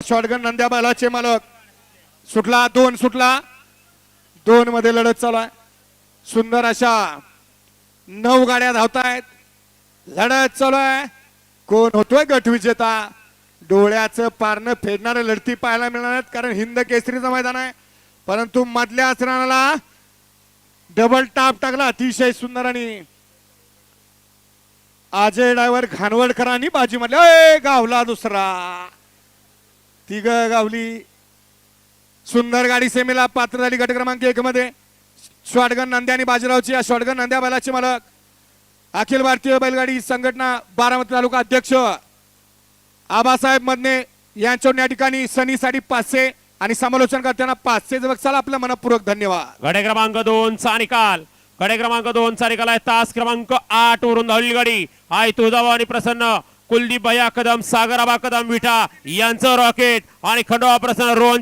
Shotgun Nandya बैलाचे मालक सुटला 2 सुटला 2 मध्ये लढत चालू आहे. सुंदर अशा 9 गाड्या धावतायत. लढत चालू आहे. कोण होतोय गट विजेता. डोळ्याचं पारणं फेडणाऱ्या लढती पाहायला मिळणार आहेत कारण हिंद केसरीचं मैदान आहे. परंतु मधल्या आसनाला डबल टाप टाकला अतिशय सुंदर आणि अजय ड्रायव्हर खानवडकरांनी बाजी मारली. गावला दुसरा. तिघ गावली. सुंदर गाडी सेमीला पात्र झाली गट क्रमांक 1 मध्ये. शॉटगन नंद्या आणि बाजीरावची या शॉटगन नंद्या बैलाचे मालक अखिल भारतीय बैलगाडी संघटना बारामती तालुका अध्यक्ष आबासाहेब मदने यांच्या या ठिकाणी सनी साडी 500 आणि समालोचन करताना 500 चला आपलं मनपूर्वक धन्यवाद. गडे क्रमांक 2 चा निकाल. गडे क्रमांक 2 चा निकाल आहे. तास क्रमांक 8 वरून धावली गाडी आहे तुळजाभवानी प्रसन्न कुलदीप भैया कदम सागर आबा कदम विठा यांचं रॉकेट आणि खंडोबा प्रसन्न रोहन